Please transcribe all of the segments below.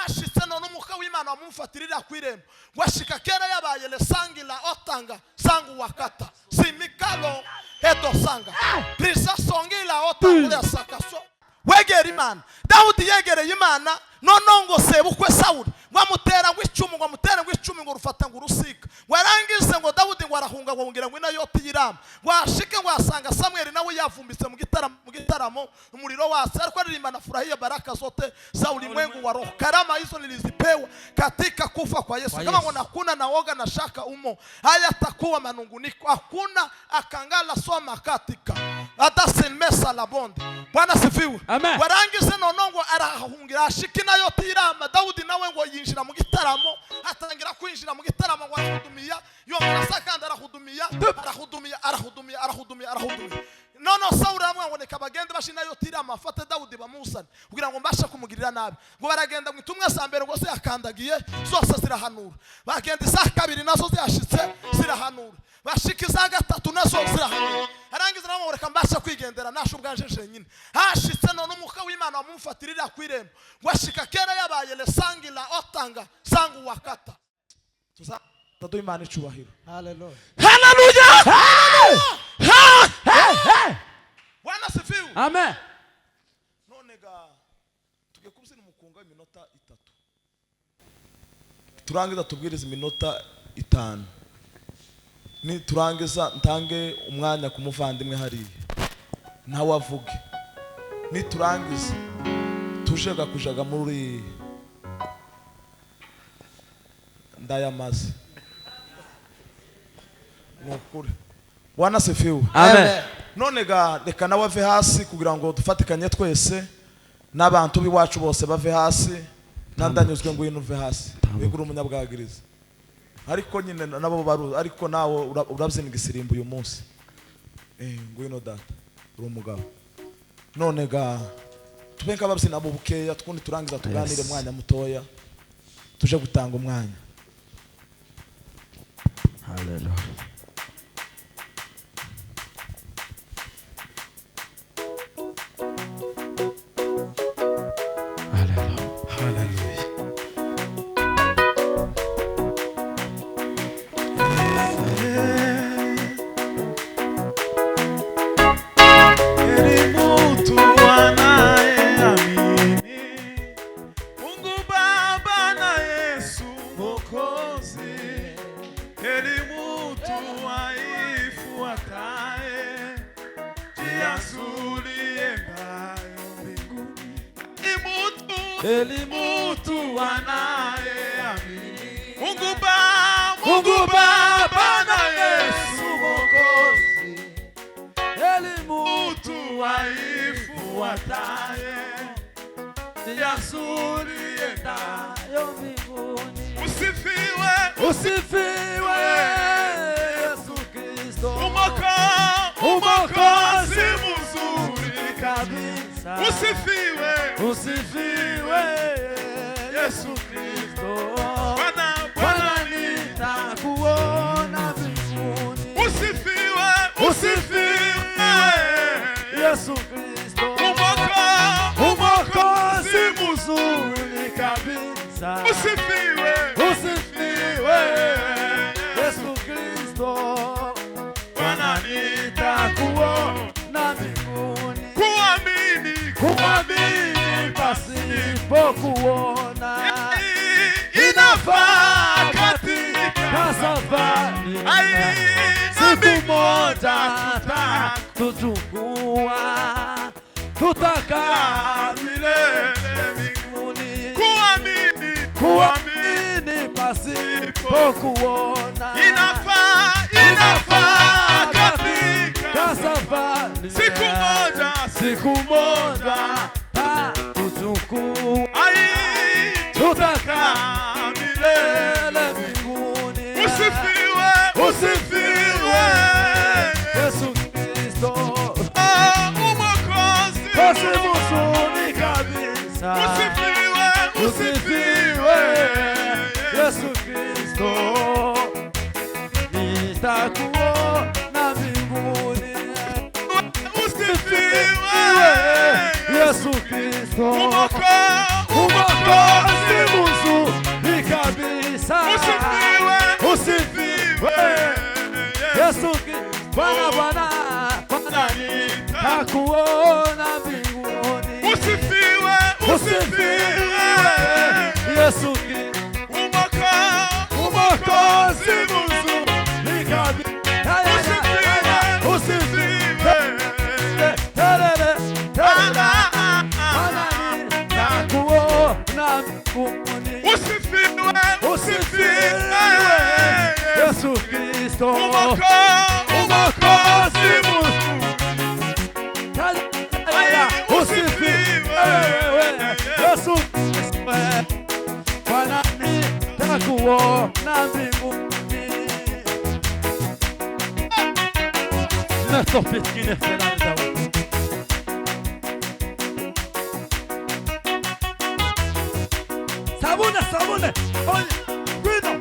hashitse none umuka w'Imana wamumfatirira kwirembo washika kera yabaye le sangila otanga sangu wakata simikalo eto sanga prisa songila otanga sakaso wegera Imana. Dawudi yegereye Imana none ngo sebukwe Sawuli ngwamutera ngw'icumu ngwamutera ngw'icumi ngo rufata ngo rusika warangize ngo Dawudi ngo arahunga ngo ngira ngo inayoti yirama washike wasanga Samuel nawe yavumbitse mu gitaramo umuriro wase ariko aririmba furahia baraka zote za ulimwengu wa roho. Karama hizo nilizipewa katika kufa kwa Yesu. Kama ngo nakuna naoga na shaka umo haya takuwa manunguniko hakuna akangala soma katika adasenmesa la bonde. Bwana sifiwe. Warangize nonongo arahungira ashike inayoti yirama Dawudi nawe ngo yinjira mu gitaramo atangira kwinjira mu gitaramo ngo arahudumiya yongera sakanda arahudumiya nono Sawuli amwe ngo neka bagende bashina yo tirama afate Dawudi bamusana kugira ngo mbasha kumugirira nabi ngo baragenda mu itumwe sambere ngo se yakandagiye zose zirahanura bagenda isa kabiri nazo ziyashitse zirahanura bashikiza gatatu nazo zirahanura arangiza namo reka mbasha kwigendera nasho ubwanje nyine hashitse none umuka w'Imana wamumfatirira kwirembo washika kera yabaye le sangila otanga sangu wakata tuza tadu Imana icubahiro. Hallelujah. Bwana sifiwe. Amen. None ga tugekubisina umukunga iminota 3 turangiza tubwiriza iminota 5 ni turangiza ntange umwanya ku muvandimwe hari nawe avuge ni turangiza tujega kujaga muri ndayamaze nukuri. Bwana sifiwe. Amen. None ga reka nawe ave hasi kugira ngo dufatikanye twese n'abantu biwacu bose bave hasi nandanyuzwe ngo inuve hasi bigura umunyabwagiriza ariko nyine nabo baru ariko nawo urabyina igisirimbo uyu munsi ngwino data uri umugabo. None ga tubenka babyina abo bukeya twundi turangiza tuganire mwanya mutoya tuje gutanga umwanya. Hallelujah. Elimutu anaye amini Mungu Baba na Yesu Mwokozi Elimutu aifuataye Yazuri endayo mbinguni. Usifiwe Yesu Kristo Umokozi mzuri kabisa. Usifiwe Yesu Kristo Bwana nitakuona mbinguni. Usifiwe Yesu Kristo Umokozi mzuri kabisa. Usifiwe Yesu Kristo Bwana nitakuona mbinguni. Kuamini pasipo kuona inafaa katika safari. Siku moja tutachukua tutakaa milele mbinguni. Kuamini pasipo kuona inafaa katika safari. Siku moja tutachukua tutakaa milele mbinguni. Usifiwe Yesu Kristo Umokozi mzuri kabisa. Usifiwe Yesu Kristo nitakuona mbinguni. Usifiwe Yesu Kristo Umokozi Bwana Bwana Bwana nitakuona mbinguni. Usifiwe, Usifiwe Yesu Kristo, Mwokozi mzuri kabisa. Usifiwe Bwana nitakuona mbinguni. usifiwe Yesu Kristo, Mwokozi mzuri. usifiwe Yesu Kristo, Bwana nitakuona mbinguni. Natofikiri Fernanda. Sabune, sabune. Oye, bueno.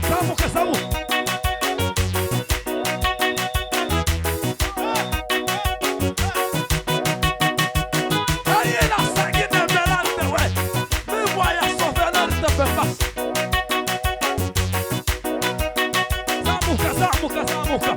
Samuka, samu. Ahí la sanguina delante, güey. Me voy a sostener de pepas. Samuka, samuka, samuka.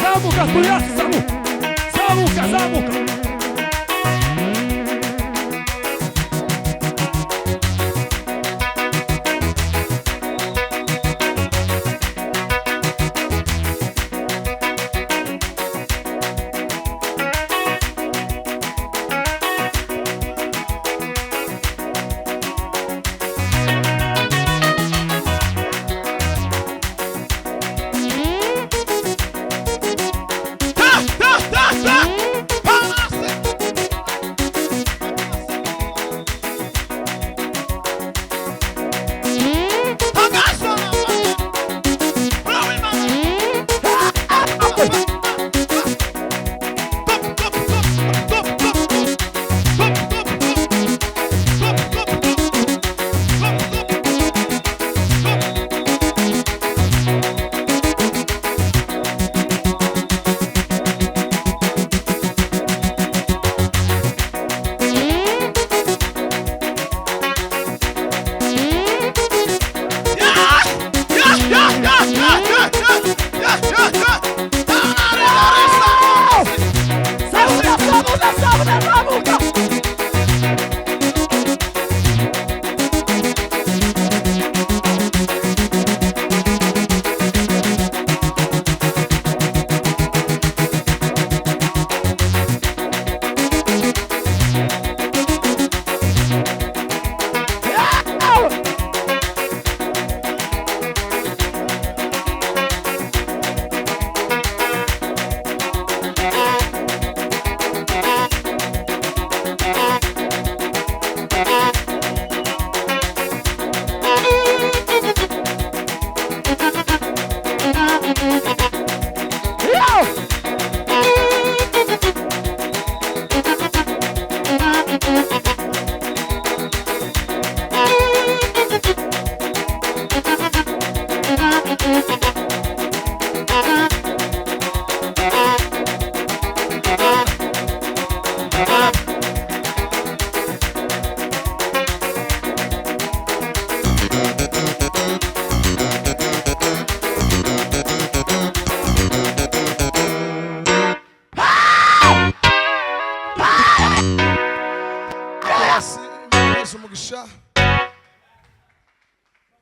Samuka, tuya, samu. Samuka, samuka.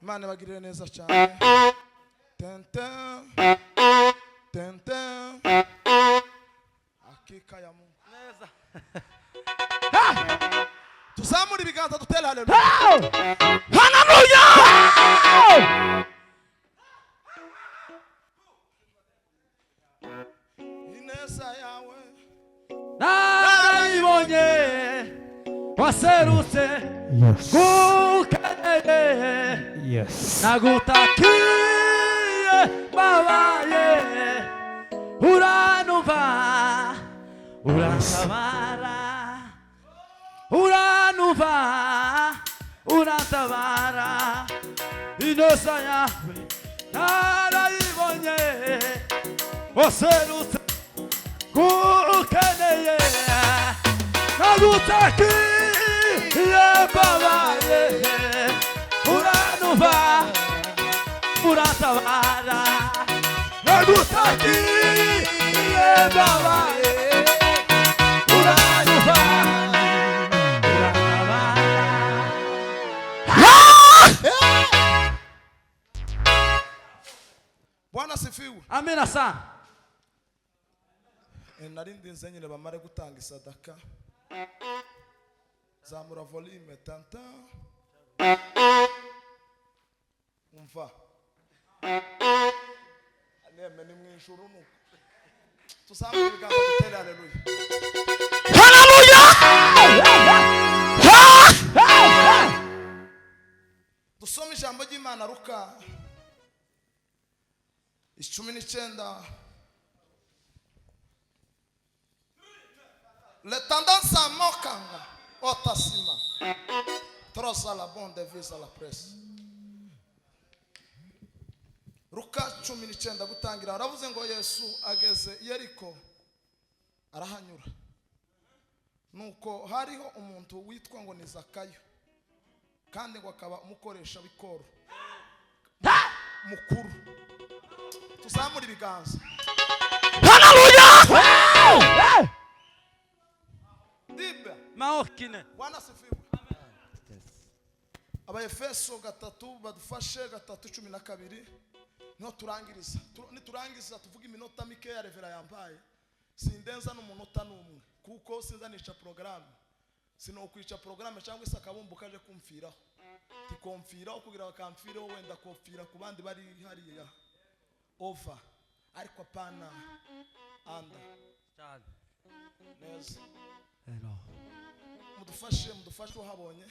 Imana bagirire neza cyane. Tenten tenten hakika ya Mungu Neza. tuzamura ibiganza dutera haleluya. Haleluya! Ineza yawe narayibonye waserutse kukarere Yes. nagutakiye babaye uranuva uratabara uranuva uratabara inosa yawe narayibonye waserutse kukeneye nagutakiye babaye uranuva uratabara nagutakiye babaye uranuva Bwana sifiwe. Amina sana. Narindi nzenyine bamare gutanga isadaka. Zamura volume tanta. Umva. Aleme ni mwinjuru nuko. Tusambire ibiganza dutere haleluya. Haleluya! Dusome ijambo ry'Imana Luka 19. Le tendance à mokanga otasima. Trosa la bonde visa la presse. Luka 19 gutangira aravuze ngo Yesu ageze Yeriko arahanyura. Nuko hariho umuntu witwa ngo ni Zakayo. Kandi ngo akaba umukoresha bikoro. Mukuru. Tuzamura ibiganza. Haleluya! Biblia. Maokine. Bwana sifiwe. Abaefeso 3 badufashe 3:12 niho turangiriza. Niturangiza tuvuga iminota mike ya revera yampaye. Sindenza n'umunota n'umwe kuko sinzanisha programme. Sinokwica programme cyangwa isakabumbu kaje kumfiraho. Tikomfiraho kugira bakamfireho wenda kofira ku bandi bari hariya. Over. Ariko pana anda. Neza. Hello. Mudufashe uhabonye.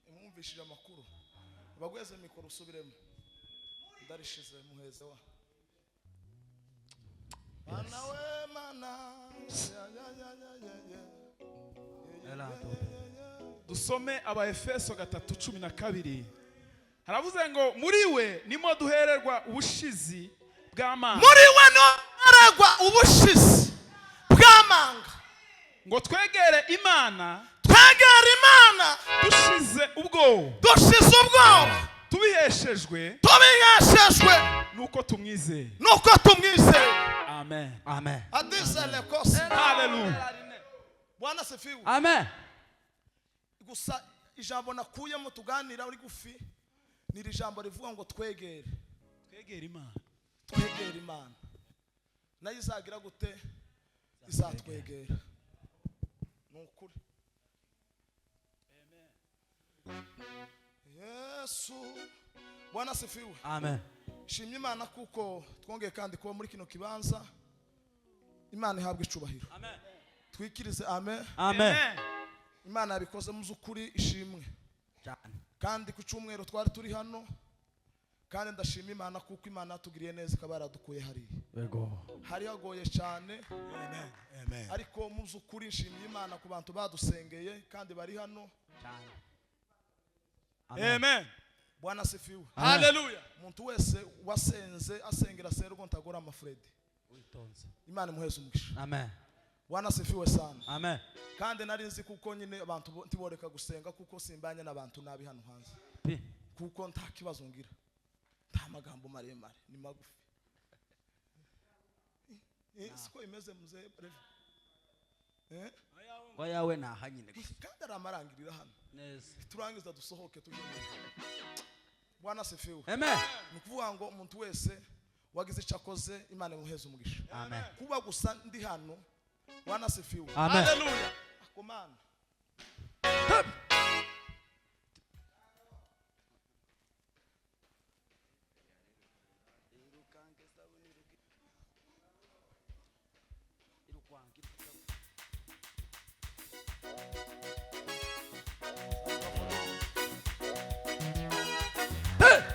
Imumvishije amakuru. Bagweze mikoro usubiremo. Ndarishize muheze wa. Mana we mana. Dusome Abaefeso 3:12. Haravuze ngo muri we nimo duhererwa ubushizi bw'amanga. Muri we no duhererwa ubushizi bw'amanga. Ngo twegere Imana. Twegere Imana. Dushize ubwoba. Dushize ubwoba. Tubiheshejwe. Nuko tumwizeye. Amen. Amen. Adise le kosi. Hallelujah. Bwana sifiwe. Amen. Gusa ijambo nakuyemo tuganira uri gufi ni ijambo rivuga ngo twegere. Twegere Imana. Twegere Imana. Nayo izagira gute? Izatwegera. Nukuri. Amen. Yesu. Bwana sifiwe. Amen. Shimye Imana kuko twongeye kandi kuba muri kino kibanza. Imana ihabwe icubahiro. Amen. Twikirize amen. Amen. Imana yabikoze muzukuri ishimwe. Cyane. Kandi ku cyumweru twari turi hano. Kandi ndashima Imana kuko Imana yatugiriye neza ikaba yaradukuye hariya. Yego. Hari hagoye cyane. Amen. Amen. Ariko muzukuri nshimye Imana ku bantu badusengeye kandi bari hano. Cyane. Amen. Bwana sifiwe. Hallelujah. Umuntu wese wasenze asengera sergo ntagora amafredi. Witonze. Imana imuheze umugisha. Amen. Bwana sifiwe sana. Amen. Kandi nari nzi kuko nyine abantu ntiboreka gusenga kuko simbanye n'abantu nabi hano hanze. Kuko nta kibazo ngira. Nta magambo maremare ni magufi. Siko imeze muzee breve. Ngo yawe nahanyine gusa. Kandi aramarangirira hano. Neza. Turangiza dusohoke tuje. Bwana sifiwe. Amen. Nukuvuga ngo umuntu wese wagize icyakoze Imana imuheze umugisha. Amen. Kuba gusa ndi hano Bwana sifiwe. Amen. Hallelujah. Akomana.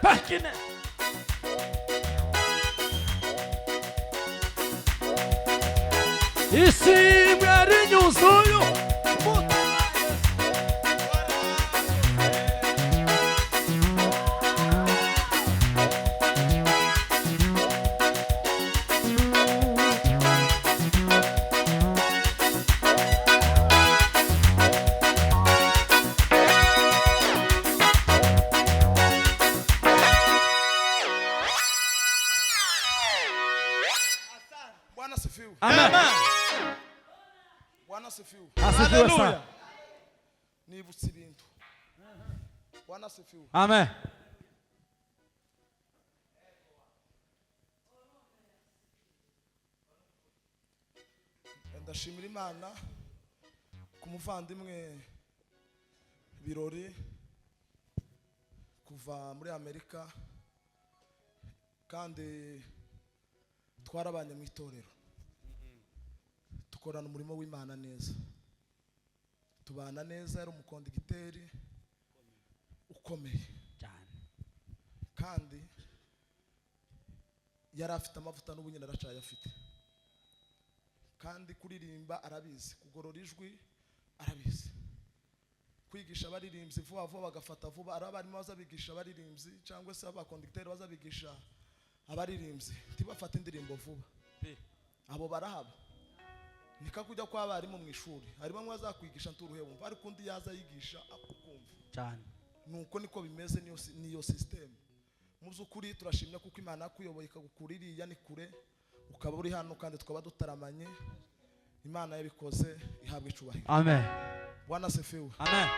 Hakine. Isi mwari nyuzuyu. Bwana sifiwe. Amen. Bwana sifiwe. Asifiwe sana. Nibutse ibintu. Bwana sifiwe. Amen. Ndashimira Imana ku muvandimwe Birori kuva muri Amerika, kandi twarabanye mu itorero, dukorana umurimo w'Imana neza, tubana neza. Yari umukondigiteri ukomeye Cyane. kandi yari afite amavuta n'ubu nyine aracaye afite, kandi kuririmba arabizi, kugorora ijwi arabizi, kwigisha abaririmbyi vuba vuba bagafata vuba. Ari abarimo bazabigisha abaririmbyi cyangwa se abakonditeri bazabigisha abaririmbyi ntibafate indirimbo vuba, abo barahaba. Nika kujya kwa abarimu mu ishuri, hari bamwe bazakwigisha nturuhe wumva, ariko undi yaza yigisha akukumva Cyane. nuko niko bimeze. Niyo system mu by'ukuri. Turashimye kuko Imana yakuyoboye ikagukuririya ni kure, ukaba uri hano kandi tukaba dutaramanye. Imana yabikoze, ihabwa icubahiro. Amen. Bwana sifiwe. Amen.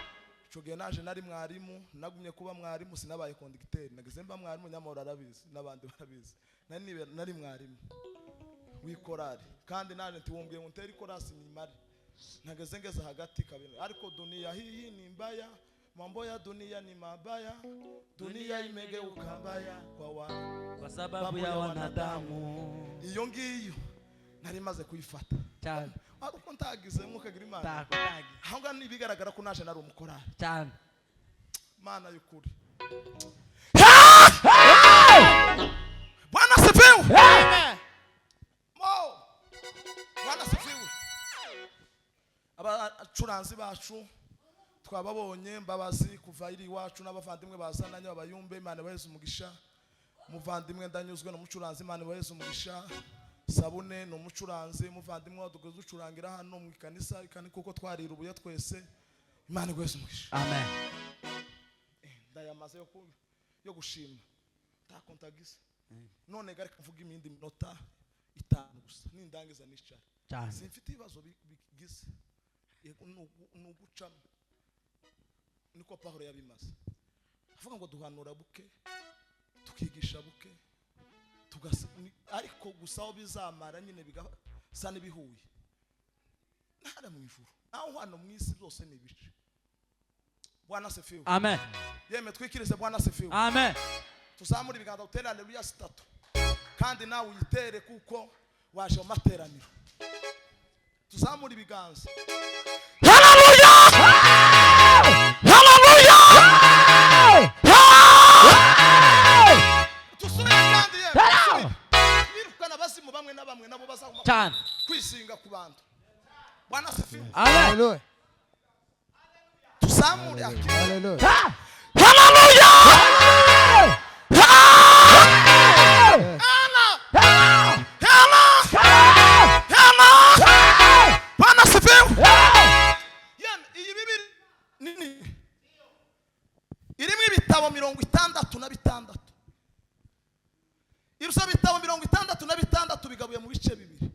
Ico gihe naje nari mwarimu, nagumye kuba mwarimu, sinabaye kondigiteri. Nageze mba mwarimu, nyamara arabizi n'abandi barabizi. Nari mwarimu w'ikorari, kandi nane ntiwumbwiye ngo nteri korasi nyimari. Nageze ngeze hagati kabiri, ariko dunia hii ni mbaya, mambo ya dunia ni mabaya, dunia imegeuka mbaya kwa sababu ya wanadamu. Iyo ngiyo nari maze kuyifata Cyane. ariko ntagize mukagira Imana. Takutagi. Ahanga nibigaragara ko naje nari umukorari. Cyane. Mana y'ukuri. Bwana sifiwe. Amen. Bwana sifiwe. Abacuranzi bacu twababonye, Mbabazi kuva iri iwacu n'abavandimwe bazananye abayumbe. Imana baheze umugisha. Muvandimwe Ndanyuzwe n'umucuranzi, Imana baheze umugisha. Sabune n'umucuranzi, muvandimwe wadugoze ucurangira hano mu kanisa, kandi kuko twarira ubuye twese. Imana baheze umugisha. Amen. Ndayamaze yo gushima takontagize. None gari kuvuga imindi minota 5 gusa nindangiza nicara. Cyane. Simfite ibibazo bigize nugucamo, niko Pawulo yabimaze. Avuga ngo duhanura buke, tukigisha buke, ariko gusa aho bizamara nyine bigasa n'ibihuye ntara mu ijuru, aho hano mu isi byose ni ibice. Bwana sifiwe. Amen. Yeme twikirize. Bwana sifiwe. Amen. Tuzamura ibiganza utere haleluya 3, kandi nawe uyitere kuko waje mu materaniro. Tuzamura ibiganza. Haleluya! Haleluya! Tusubire kandi yeme. Birukana basimu bamwe na bamwe nabo bazaguma Cyane. kwisinga ku bantu. Bwana sifiwe. Amen. Hallelujah. Tuzamure akira. Hallelujah. Haleluya! Bwana sifiwe. Yeme iyi Bibiri nini irimo ibitabo 66. Ibyo bitabo 66 bigabuye mu bice bibiri.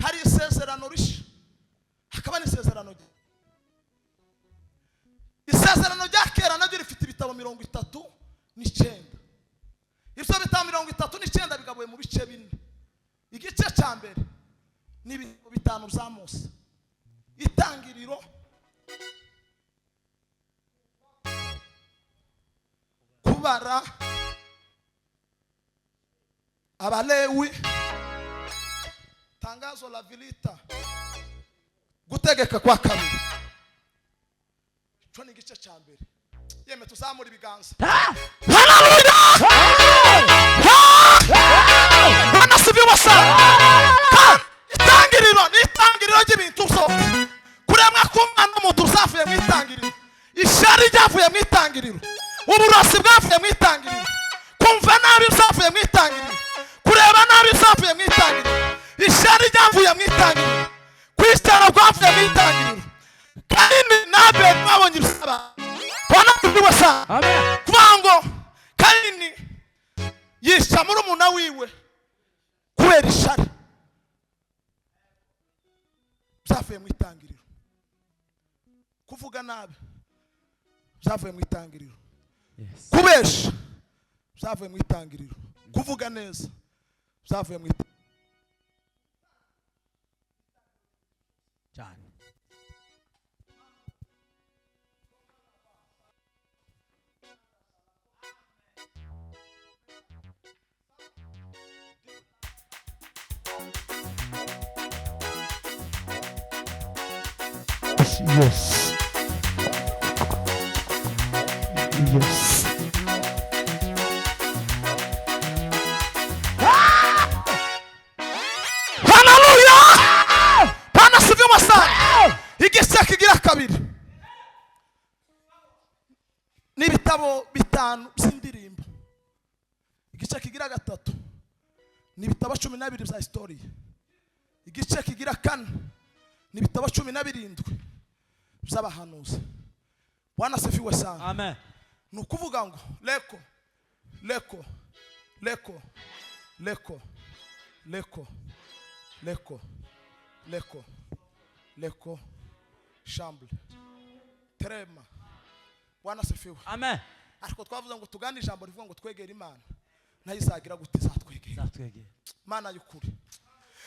Hari isezerano risha, hakaba n'isezerano rye. Isezerano rya kera naryo rifite ibitabo 39. Ibyo bitabo 39 bigabuye mu bice 4. Igice cya mbere ni 5 bya Mose. Itangiriro, kubara, Abalewi, Tangazo la Vilita, gutegeka kwa kabiri. Cyo ni igice cya mbere. yeme tuzamura ibiganza. Bana sibiwa sana. Itangiriro ry'ibintu byose. Kuremwa k'umwana w'umuntu uzavuye mu itangiriro. Ishari ryavuye mu itangiriro. Uburozi bwavuye mu itangiriro. Kumva nabi byavuye mu itangiriro. Kureba nabi byavuye mu itangiriro. Ishari ryavuye mu itangiriro. Kwistara bwavuye mu itangiriro. Kaini nabe mwabonye rusaba. Bana sibiwa sana. Amen. Kuvango Kaini yisha muri umuna wiwe kubera ishari. Byavuye mu itangiriro. Kuvuga nabi byavuye mu itangiriro. Kubesha byavuye mu itangiriro. Kuvuga neza byavuye mu itangiriro. Cyane. Yes. Yes. Hallelujah! Bana sifiwe sana. Igice kigira kabiri. N'ibitabo bitanu by'indirimbo. Igice kigira gatatu. N'ibitabo 12 bya historia. Igice kigira kane. N'ibitabo 17 by'abahanuzi. Bwana sifiwe sana. Amen. Nukuvuga ngo leko leko leko leko leko leko leko leko chambre trema. Bwana sifiwe. Amen. Ariko twavuze ngo tugane ijambo rivuga ngo twegera Imana. Nayo izagira gute zatwegera. Zatwegera. Mana y'ukuri.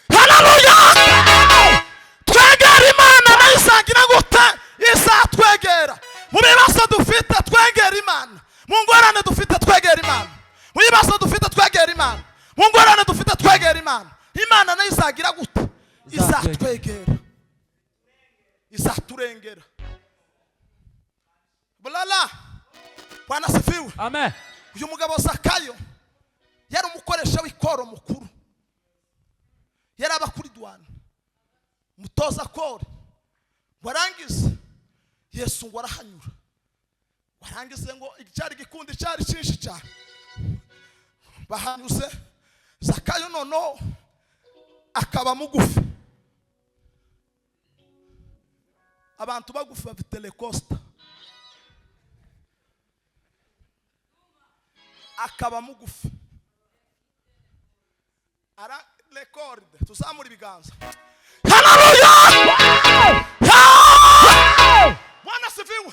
Hallelujah! Twegera Imana nayo izagira gute izatwegera. Mu bibazo dufite twegera Imana. Mu ngorane dufite twegera Imana. Mu bibazo dufite twegera Imana. Mu ngorane dufite twegera Imana. Imana nayo izagira gute izatwegera. Izaturengera. Bulala. Bwana sifiwe. Amen. Uyu mugabo Zakayo yari umukoresha w'ikoro mukuru. Yari abakuri duwana. Mutoza kore. Warangize Yesu ngo arahanyura. Warangize ngo icyari gikundi cyari cyinshi cyane. Bahanyuze Zakayo nono akaba mugufi. Abantu bagufi bafite lekosta. Akaba mugufi. Ara record tuzamura ibiganza. Hallelujah! Bwana sifiwe.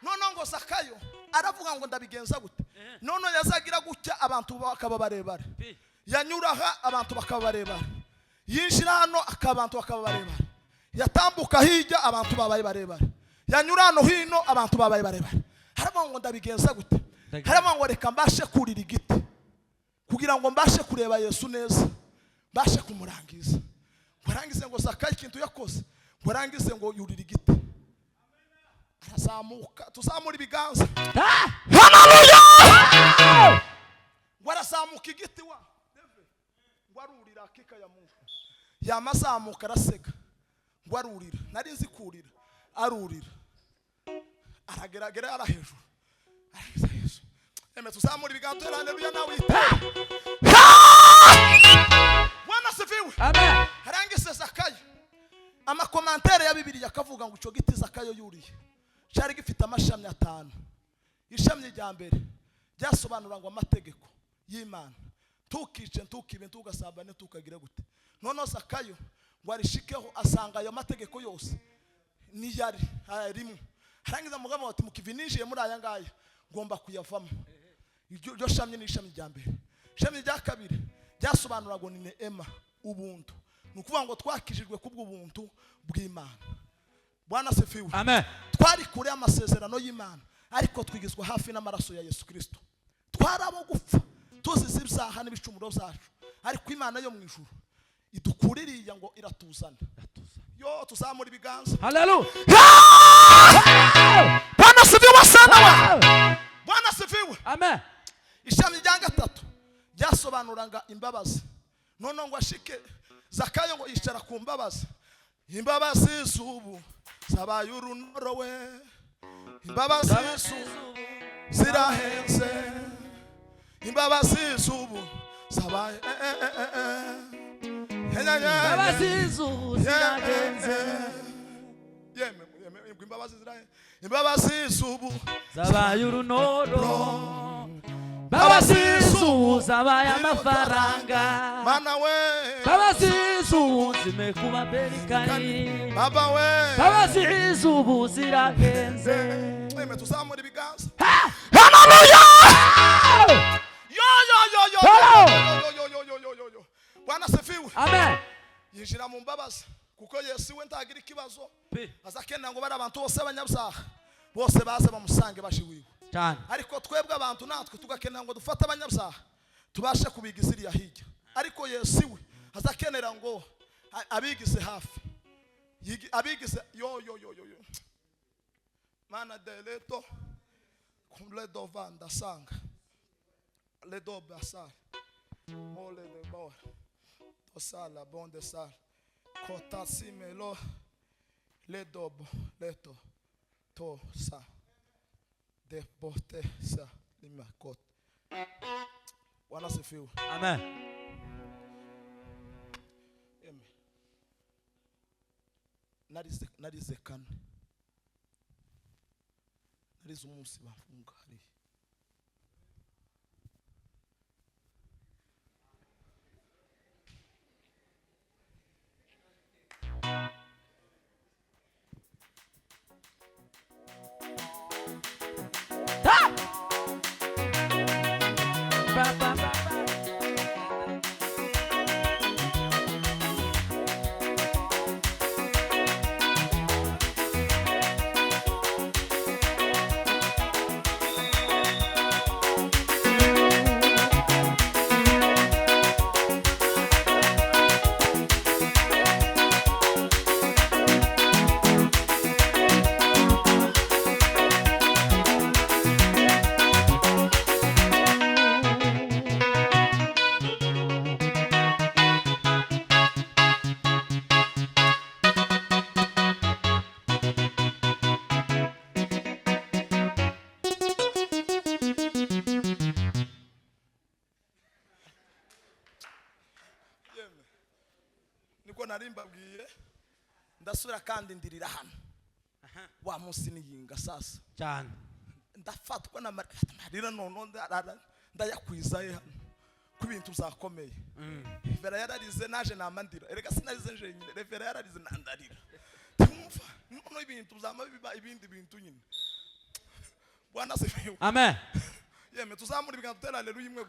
Nono ngo Zakayo aravuga ngo ndabigenza gute. Nono yazagira gutya abantu bakaba barebare. Yanyuraha abantu bakaba barebare. Yinjira hano akabantu bakaba barebare. Yatambuka hirya abantu babaye barebare. Yanyura hano hino abantu babaye barebare. Haravuga ngo ndabigenza gute. Haravuga ngo reka mbashe kurira igiti kugira ngo mbashe kureba Yesu neza. Mbashe kumurangiza. Warangize ngo Zakayo ikintu yakoze. Warangize ngo yurira igiti. Arazamuka tuzamura ibiganza. Hallelujah! Warazamuka igiti wa. Warurira akika ya Mungu. Yamazamuka arasega. Warurira. Nari nzi kurira. Arurira. Arageragera ara hejuru. Aragiza Yesu. Eme tuzamura ibiganza. Hallelujah nawe ita. Bwana sifiwe. Amen. Harangize Zakayo. Amakomantere ya Bibiliya akavuga ngo ico giti Zakayo yuriye. Cyari gifite amashami 5. Ishami rya mbere ryasobanura ngo amategeko y'Imana. Tukice ntukibe ntugasambane tukagira gute. Nono Zakayo ngo arishikeho asanga ayo mategeko yose ni yari rimwe. Harangiza mugabo ati mukivininjiye muri aya ngaya ngomba kuyavamo. Iryo shami ni ishami rya mbere. Ishami rya kabiri ryasobanura ngo ni neema ubuntu. Nukuvuga ngo twakijijwe kubw'ubuntu bw'Imana. Bwana sifiwe. Amen. Twari kure amasezerano y'Imana ariko twigizwa hafi n'amaraso ya Yesu Kristo. Twarabo gupfa tuzize ibyaha n'ibicumuro byacu ariko Imana yo mu ijuru idukuririye ngo iratuzana. Yo, tuzamura ibiganza. Hallelujah. Bwana sifiwe sana we. Bwana sifiwe. Amen. Ishami rya gatatu ryasobanuranga imbabazi. None ngo ashike Zakayo ngo yicara ku mbabazi. Imbabazi z'ubu zabaye urunoro we. Imbabazi z'ubu zirahenze. Imbabazi z'ubu zabaye Imbabazi z'ubu zirahenze. Imbabazi z'ubu zabaye urunoro. Imbabazi z'ubu zabaye amafaranga. Mana we. Imbabazi z'ubu zimekuwa berikani. Baba we. Imbabazi z'ubu zirahenze. Tuzamura ibiganza. Hallelujah. Yo. Bwana sifiwe. Amen. Yinjira mu mbabazi kuko Yesu we ntagira ikibazo. Azakenera ngo bari abantu bose abanyabyaha bose baze bamusange bashiwiwe. Cyane. Ariko twebwe abantu natwe tugakenera ngo dufate abanyabyaha tubashe kubigiza iriya hirya. Ariko Yesu we azakenera ngo abigize hafi. Abigize yo. Mana deleto kumle dovanda sanga. Le doba sal. Mole de bor. Osala bonde sal. Kota simelo. Le dobo leto to sa. De bote sa lima kot. Bwana sifiwe. Amen. Narize kane. Narize umunsi bafunga hari. Niko narimbabwiye ndasura kandi ndirira hano. Wa munsi niyinga sasa. Cyane. Ndafatwa na marira none ndayakwizaye hano. Ku bintu zakomeye. Revera yararize naje namandira. Erega sinarize nje nyine. Revera yararize nandarira. Tumva none ibintu zamabiba ibindi bintu nyine. Bwana sifiwe. Amen. Yeme tuzamura ibiganza tutera haleluya imwe.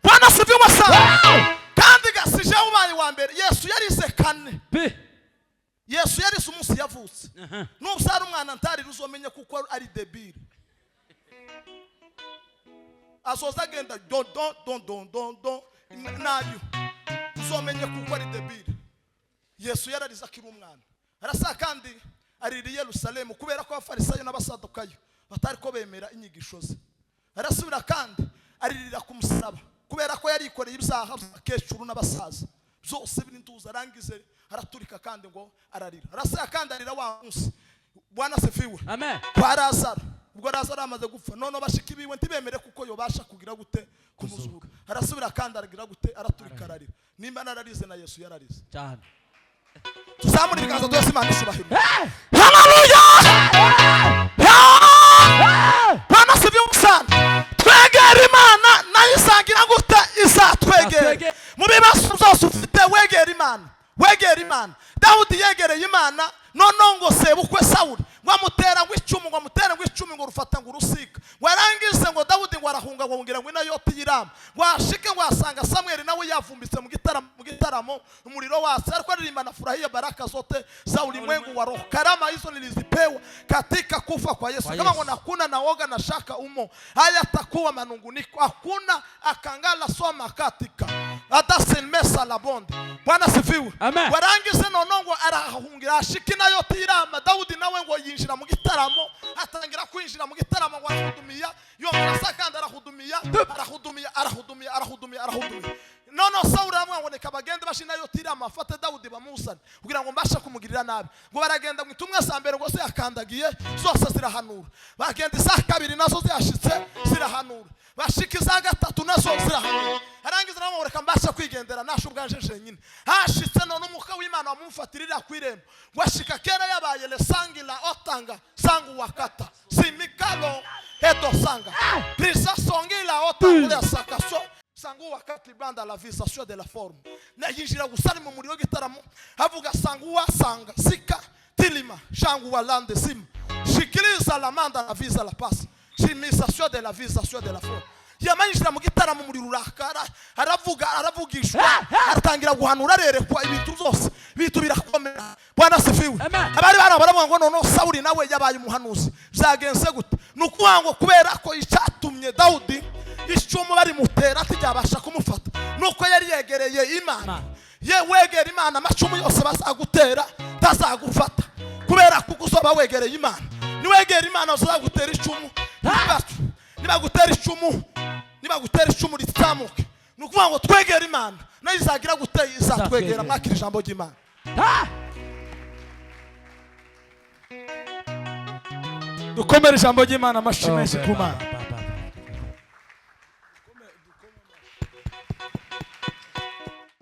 Bwana sifiwe sana. Kandi gasije ubaye wa mbere. Yesu yarize kane. Yesu yarize umunsi yavutse. Nubusara umwana ntari ruzomenye kuko ari debile. Asoza agenda don nayo. Uzomenye kuko ari debile. Yesu yararize akiri umwana. Arasa kandi ariri Yerusalemu kubera ko abafarisayo n'abasadukayo batari ko bemera inyigisho ze. Arasubira kandi aririra kumusaba kubera ko yari ikoreye ibyaha akecuru n'abasaza byose birintuza arangize araturika kandi ngo ararira. Arasa kandi arira wa munsi. Bwana sifiwe. Amen. Kwa Lazaro ubwo Lazaro amaze gupfa none bashiki biwe ntibemere kuko yobasha kugira gute kumuzura. Arasubira kandi aragira gute araturika ararira. Nimba nararize na Yesu yararize. Cyane. Tuzamura ibiganza twese Imana ishubahiro. Hallelujah. Bwana sifiwe sana. Twegera Imana nayo isangira gute izatwegera. Mu bibazo byose ufite wegera Imana. Wegera Imana. Dawudi yegereye Imana none ngo sebukwe Sawuli wamutera ngo icumu ngo rufata ngo rusika. Warangize ngo Dawudi ngo arahunga ngo ngira ngo inayoti yirama. Washike ngo asanga Samuel nawe yavumbitse mu gitaramo umuriro wase ariko aririmba na furahia baraka zote za ulimwengu wa roho. Karama hizo nilizipewa katika kufa kwa Yesu. Kama ngo nakuna naoga na shaka umo haya takuwa manunguniko. Hakuna akangala soma katika adasenmesa la bonde. Bwana sifiwe. Amen. Warangize none ngo arahungira ashiki nayo tirama. Dawudi nawe ngo yinjira mu gitaramo, atangira kwinjira mu gitaramo ngo arahudumiya, yo murasakanda arahudumiya. Nono Sawuli aramubwira ngo reka bagende bashina yo tirama afate Dawudi bamusane kugira ngo mbashe kumugirira nabi. Ngo baragenda mu itumwe sa mbere ngo se yakandagiye zose zirahanura. Bagenda isa kabiri nazo ziyashitse zirahanura. Bashika za gatatu nazo zirahanura. Arangiza nawe reka mbashe kwigendera nasho ubwanje nyine. Hashitse none umuka w'Imana wamufatirira kwirembo. Washika kera yabaye le sangila otanga sangu wakata. Simikalo edo sanga. Prisa songila otanga ya sakaso. Sangu wakati banda la visation de la forme. Na yinjira gusari mu muriyo gitaramo havuga sangu wasanga sika tilima shangu walande sim. Shikiriza la manda la visa la passe. Chimisation de la visation de la forme. Yamanjira mu gitaramo muri rurakara aravugishwa aratangira guhanura rerekwa ibintu zose bitu birakomera. Bwana sifiwe. Abari baravuga ngo none Sawuli nawe yabaye umuhanuzi byagenze gute? Nukuvuga ngo kubera ko icyatumye Dawudi icumu bari mutera tijabasha kumufata nuko yari yegereye Imana. Ye wegera Imana amacumu yose bazagutera tazagufata kubera kugusoba wegereye Imana. Ni wegera Imana uzagutera icumu niba gutera icumu ritamuke. Nukuvuga ngo twegera Imana nayo izagira guteye izatwegera mwakira ijambo ry'Imana. Dukomere ijambo ry'Imana amashimwe ku Mana.